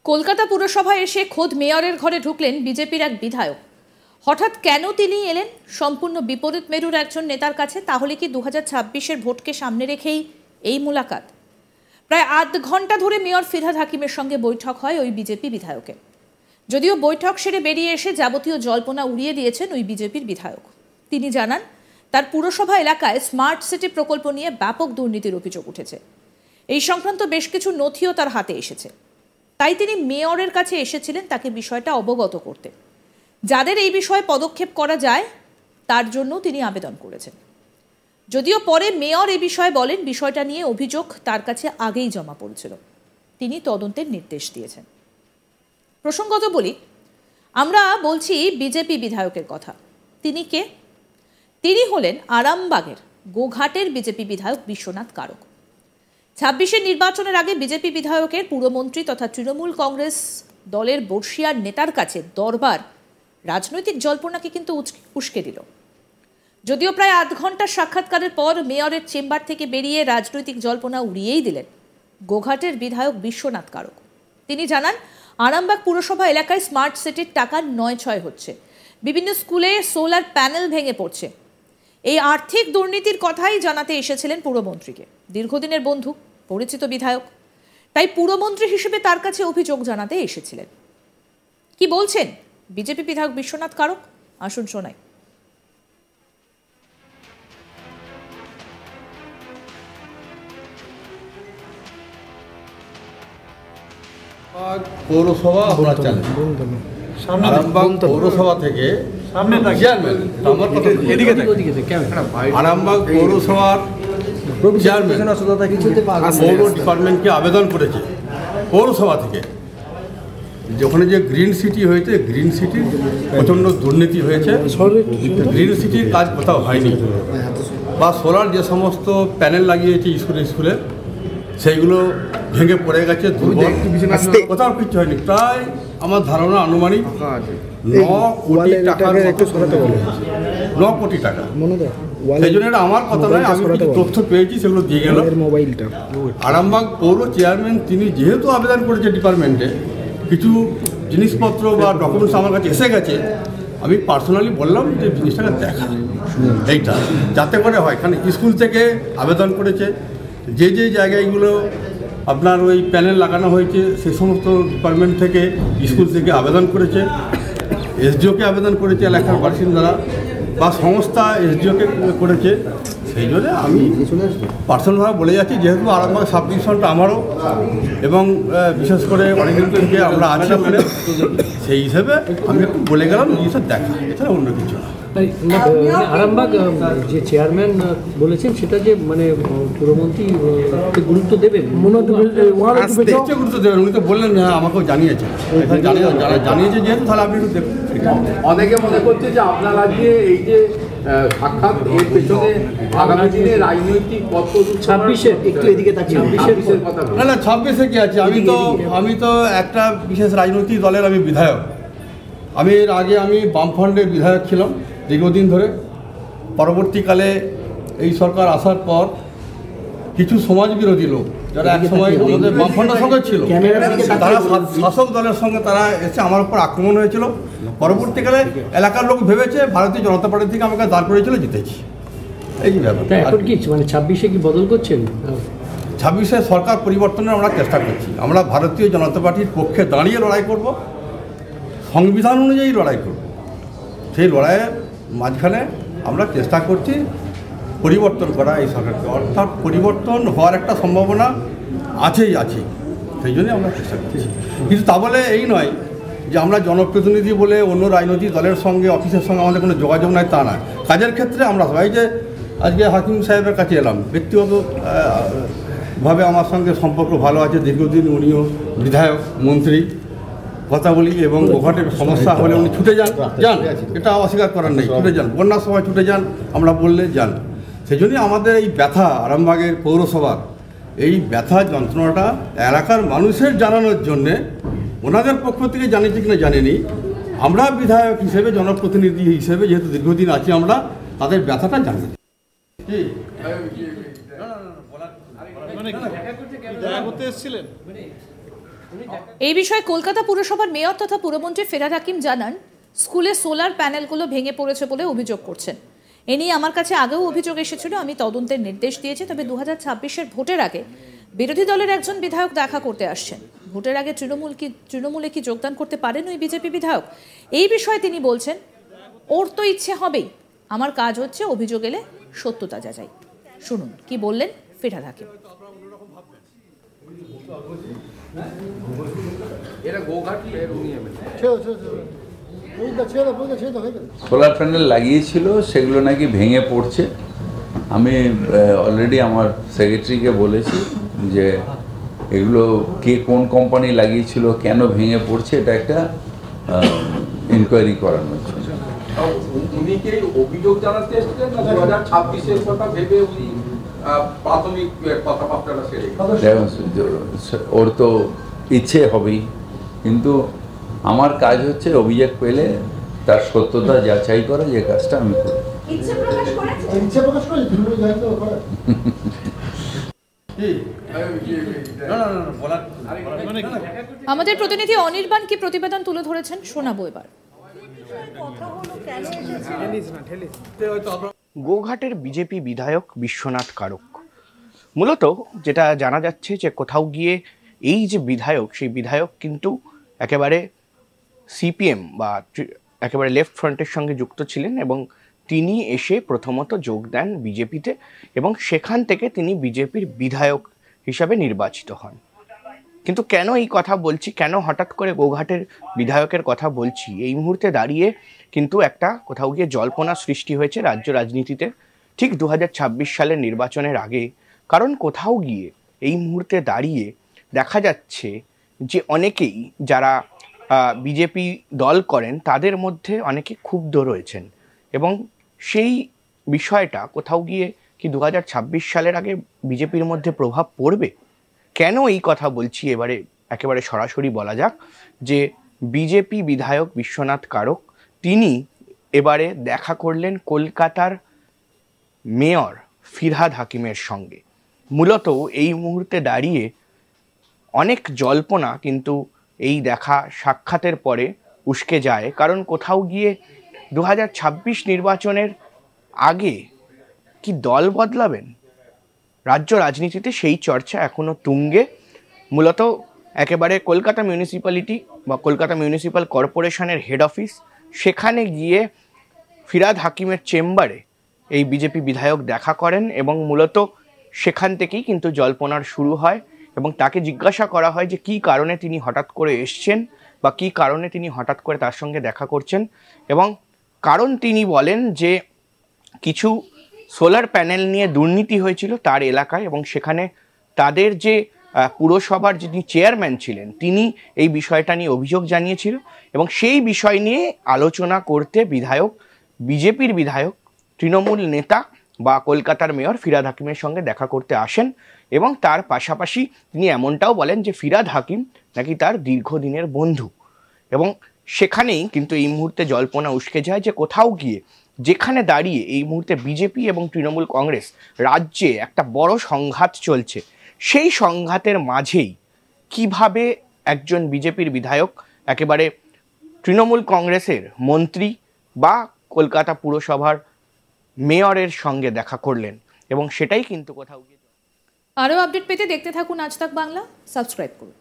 কলকাতা পুরসভায় এসে খোদ মেয়রের ঘরে ঢুকলেন বিজেপির এক বিধায়ক। হঠাৎ কেন তিনি এলেন সম্পূর্ণ বিপরীত মেরুর একজন নেতার কাছে? তাহলে কি 2026-এর ভোটকে সামনে রেখেই এই মুলাকাত? প্রায় আধ ঘন্টা ধরে মেয়র ফিরহাদ হাকিমের সঙ্গে বৈঠক হয় ওই বিজেপি বিধায়কের। যদিও বৈঠক সেরে বেরিয়ে এসে যাবতীয় জল্পনা উড়িয়ে দিয়েছেন ওই বিজেপির বিধায়ক। তিনি জানান, তার পুরসভা এলাকায় স্মার্ট সিটি প্রকল্প নিয়ে ব্যাপক দুর্নীতির অভিযোগ উঠেছে। এই সংক্রান্ত বেশ কিছু নথিও তার হাতে এসেছে। তাই তিনি মেয়রের কাছে এসেছিলেন তাকে বিষয়টা অবগত করতে। যাদের এই বিষয়ে পদক্ষেপ করা যায় তার জন্য তিনি আবেদন করেছেন। যদিও পরে মেয়র এই বিষয়ে বলেন, বিষয়টা নিয়ে অভিযোগ তার কাছে আগেই জমা পড়েছিল, তিনি তদন্তের নির্দেশ দিয়েছেন। প্রসঙ্গত বলি, আমরা বলছি বিজেপি বিধায়কের কথা। তিনি কে? তিনি হলেন আরামবাগের গোঘাটের বিজেপি বিধায়ক বিশ্বনাথ কারক। 26-এর নির্বাচনের আগে বিজেপি বিধায়কের পুরমন্ত্রী তথা তৃণমূল কংগ্রেস দলের বর্ষিয়ার নেতার কাছে দরবার রাজনৈতিক জল্পনাকে কিন্তু উস্কে দিল। যদিও প্রায় আধ ঘন্টার সাক্ষাৎকারের পর মেয়রের চেম্বার থেকে বেরিয়ে রাজনৈতিক জল্পনা উড়িয়েই দিলেন গোঘাটের বিধায়ক বিশ্বনাথ কারক। তিনি জানান, আরামবাগ পুরসভা এলাকায় স্মার্ট সিটির টাকা নয়-ছয় হচ্ছে, বিভিন্ন স্কুলে সোলার প্যানেল ভেঙে পড়ছে। এই আর্থিক দুর্নীতির কথাই জানাতে এসেছিলেন পুরমন্ত্রীকে। দীর্ঘদিনের বন্ধু, পরিচিত বিধায়ক, তাই পুরমন্ত্রী হিসেবে তার কাছে অভিযোগ জানাতে এসেছিলেন। কি বলছেন বিজেপি বিধায়ক বিশ্বনাথ কারক? আসুন শোনাই। পৌরসভা আপনার চালেন, আরামবাগ পৌরসভা থেকে চেয়ারম্যান, আরামবাগ পৌরসভার চেয়ারম্যান পৌর ডিপার্টমেন্টকে আবেদন করেছে পৌরসভা থেকে, যখন যে গ্রিন সিটি হয়েছে, গ্রিন সিটির প্রচণ্ড দুর্নীতি হয়েছে, গ্রিন সিটির কাজ কোথাও হয়নি, বা সোলার যে সমস্ত প্যানেল লাগিয়েছে স্কুলে সেইগুলো ভেঙে পড়ে গেছে, কোথাও কিছু হয়নি। প্রায় আমার ধারণা আনুমানিক 9 কোটি টাকার 9 কোটি টাকা। সেই জন্য এটা আমার কথা নয়, আমি কিছু তথ্য পেয়েছি, সেগুলো দিয়ে গেল আরামবাগ পৌর চেয়ারম্যান। তিনি যেহেতু আবেদন করেছে ডিপার্টমেন্টে, কিছু জিনিসপত্র বা ডকুমেন্টস আমার কাছে এসে গেছে, আমি পার্সোনালি বললাম যে জিনিসটাকে দেখা এইটা যাতে করে হয়। কারণ স্কুল থেকে আবেদন করেছে, যে জায়গাগুলো আপনার ওই প্যানেল লাগানো হয়েছে সে সমস্ত ডিপার্টমেন্ট থেকে, স্কুল থেকে আবেদন করেছে, এসডিওকে আবেদন করেছে এলাকার বাসিন্দারা, বা সংস্থা এসডিওকে করেছে। সেই জন্য আমি পার্সোনালভাবে বলে যাচ্ছি, যেহেতু আরামবাগ সাব ডিভিশনটা আমারও, এবং বিশেষ করে অনেকদিন থেকে আমরা আছি ওখানে, সেই হিসেবে আমি একটু বলে গেলাম জিনিসটা দেখা, এছাড়া অন্য কিছু না। আরামবাগ যে চেয়ারম্যান বলেছেন সেটা যে মানে পুরমন্ত্রী গুরুত্ব দেবেন, গুরুত্ব দেবেন, উনি তো বললেন, হ্যাঁ আমাকেও জানিয়েছে, জানিয়েছে যেহেতু, তাহলে আপনি একটু দেখুন। অনেকে মনে করছে যে আপনার আজকে এই যে সাক্ষাৎ, এর পেছনে আগামী দিনে রাজনৈতিক পথ 26-এর একটু এদিকে তাকিয়ে 26-এর কথা। না 26-এ কি আছে, আমি তো একটা বিশেষ রাজনৈতিক দলের আমি বিধায়ক। আমি এর আগে বামফ্রন্টের বিধায়ক ছিলাম দীর্ঘদিন ধরে। পরবর্তীকালে এই সরকার আসার পর কিছু সমাজ বিরোধী লোক, যারা এক সময় আমাদের বামফ্রন্টের সঙ্গে ছিল, তারা শাসক দলের সঙ্গে তারা এসে আমার উপর আক্রমণ হয়েছিল। পরবর্তীকালে এলাকার লোক ভেবেছে ভারতীয় জনতা পার্টি থেকে আমাকে দাঁড় করেছিল, জিতেছি। এই যে ব্যাপার। এখন কি মানে 26-এ কি বদল করছেন? 26-এ সরকার পরিবর্তনের আমরা চেষ্টা করছি। আমরা ভারতীয় জনতা পার্টির পক্ষে দাঁড়িয়ে লড়াই করব, সংবিধান অনুযায়ী লড়াই করব। সেই লড়াইয়ের মাঝখানে আমরা চেষ্টা করছি পরিবর্তন করা এই সরকারকে, অর্থাৎ পরিবর্তন হওয়ার একটা সম্ভাবনা আছে। সেই জন্যই আমরা চেষ্টা করছি। কিন্তু তা বলে এই নয় যে আমরা জনপ্রতিনিধি বলে অন্য রাজনৈতিক দলের সঙ্গে, অফিসের সঙ্গে আমাদের কোনো যোগাযোগ নাই, তা নয়। কাজের ক্ষেত্রে আমরা সবাই, যে আজকে হাকিম সাহেবের কাছে এলাম, ব্যক্তিগতভাবে আমার সঙ্গে সম্পর্ক ভালো আছে, দীর্ঘদিন উনিও বিধায়ক, মন্ত্রী, কথা বলি, এবং গোঘাটের সমস্যা হলে উনি ছুটে যান, এটা অস্বীকার করার নেই, ছুটে যান, বন্যার সময় ছুটে যান, আমরা বললে যান। সেই জন্যই আমাদের এই ব্যথা, আরামবাগের পৌরসভার এই ব্যথা যন্ত্রণাটা এলাকার মানুষের জানানোর জন্যে, ওনাদের পক্ষ থেকে জানিয়েছি কিনা জানিনি, আমরা বিধায়ক হিসেবে, জনপ্রতিনিধি হিসেবে যেহেতু দীর্ঘদিন আছি, আমরা তাদের ব্যথাটা জানি। এই বিষয়ে কলকাতা পুরসভার মেয়র তথা পুরমন্ত্রী ফিরহাদ হাকিম জানান, স্কুলে সোলার প্যানেলগুলো ভেঙে পড়েছে বলে অভিযোগ করছেন। এ নিয়ে আমার কাছে আগেও অভিযোগ এসেছিল, আমি তদন্তের নির্দেশ দিয়েছি। তবে 2026-এর ভোটের আগে বিরোধী দলের একজন বিধায়ক দেখা করতে আসছেন। ভোটের আগে তৃণমূলে কি যোগদান করতে পারেন ওই বিজেপি বিধায়ক? এই বিষয়ে তিনি বলছেন, ওর তো ইচ্ছে হবেই, আমার কাজ হচ্ছে অভিযোগ এলে সত্যতা যাচাই। শুনুন কি বললেন ফিরহাদ হাকিম। সোলার প্যানেল লাগিয়েছিল, সেগুলো নাকি ভেঙে পড়ছে। আমি অলরেডি আমার সেক্রেটারিকে বলেছি যে এগুলো কে কোন কোম্পানি লাগিয়েছিল, কেন ভেঙে পড়ছে, এটা একটা ইনকোয়ারি করানোর জন্য। উনি কি অভিযোগ জানাতে এসেছিলেন না 2026-এর কথা ভেবে উনি প্রাথমিক কথাবার্তাটা সেরে? ওর তো ইচ্ছে হবেই, কিন্তু আমার কাজ হচ্ছে অভিযোগ পেলে তার সত্যতা যাচাই করা, যে কাজটা আমি করি। আমাদের প্রতিনিধি অনির্বাণ কি প্রতিবেদন তুলে ধরেছেন, শোনাবো এবার। গোঘাটের বিজেপি বিধায়ক বিশ্বনাথ কারক, মূলত যেটা জানা যাচ্ছে যে কোথাও গিয়ে এই যে বিধায়ক, সেই বিধায়ক কিন্তু একেবারে সিপিএম বা একেবারে লেফট ফ্রন্টের সঙ্গে যুক্ত ছিলেন এবং তিনি এসে প্রথমত যোগ দেন বিজেপিতে এবং সেখান থেকে তিনি বিজেপির বিধায়ক হিসাবে নির্বাচিত হন। কিন্তু কেন এই কথা বলছি, কেন হঠাৎ করে গোঘাটের বিধায়কের কথা বলছি, এই মুহূর্তে দাঁড়িয়ে কিন্তু একটা কোথাও গিয়ে জল্পনা সৃষ্টি হয়েছে রাজ্য রাজনীতিতে ঠিক 2026 সালের নির্বাচনের আগে। কারণ কোথাও গিয়ে এই মুহূর্তে দাঁড়িয়ে দেখা যাচ্ছে যে অনেকেই যারা বিজেপি দল করেন তাদের মধ্যে অনেকে ক্ষুব্ধ রয়েছেন এবং সেই বিষয়টা কোথাও গিয়ে কি 2026 সালের আগে বিজেপির মধ্যে প্রভাব পড়বে। কেন এই কথা বলছি এবারে একেবারে সরাসরি বলা যাক যে বিজেপি বিধায়ক বিশ্বনাথ কারক তিনি এবারে দেখা করলেন কলকাতার মেয়র ফিরহাদ হাকিমের সঙ্গে। মূলত এই মুহূর্তে দাঁড়িয়ে অনেক জল্পনা কিন্তু এই দেখা সাক্ষাতের পরে উস্কে যায়। কারণ কোথাও গিয়ে 2026 নির্বাচনের আগে কি দল বদলাবেন, রাজ্য রাজনীতিতে সেই চর্চা এখনো তুঙ্গে। মূলত একেবারে কলকাতা মিউনিসিপ্যালিটি বা কলকাতা মিউনিসিপ্যাল কর্পোরেশনের হেড অফিস, সেখানে গিয়ে ফিরহাদ হাকিমের চেম্বারে এই বিজেপি বিধায়ক দেখা করেন এবং মূলত সেখান থেকেই কিন্তু জল্পনার শুরু হয় এবং তাকে জিজ্ঞাসা করা হয় যে কী কারণে তিনি হঠাৎ করে এসছেন বা কী কারণে তিনি হঠাৎ করে তার সঙ্গে দেখা করছেন। এবং কারণ তিনি বলেন যে কিছু সোলার প্যানেল নিয়ে দুর্নীতি হয়েছিল তার এলাকায় এবং সেখানে তাদের যে পুরসভার যিনি চেয়ারম্যান ছিলেন তিনি এই বিষয়টা নিয়ে অভিযোগ জানিয়েছিল এবং সেই বিষয় নিয়ে আলোচনা করতে বিজেপির বিধায়ক তৃণমূল নেতা বা কলকাতার মেয়র ফিরহাদ হাকিমের সঙ্গে দেখা করতে আসেন। এবং তার পাশাপাশি তিনি এমনটাও বলেন যে ফিরহাদ হাকিম নাকি তার দীর্ঘদিনের বন্ধু এবং সেখানেই কিন্তু এই মুহূর্তে জল্পনা উস্কে যায় যে কোথাও গিয়ে যেখানে দাঁড়িয়ে এই মুহূর্তে বিজেপি এবং তৃণমূল কংগ্রেস রাজ্যে একটা বড় সংঘাত চলছে, সেই সংঘাতের মাঝেই কিভাবে একজন বিজেপির বিধায়ক একেবারে তৃণমূল কংগ্রেসের মন্ত্রী বা কলকাতা পুরসভার মেয়রের সঙ্গে দেখা করলেন এবং সেটাই কিন্তু কোথাও গিয়ে। আরও আপডেট পেতে দেখতে থাকুন আজ তাক বাংলা, সাবস্ক্রাইব করুন।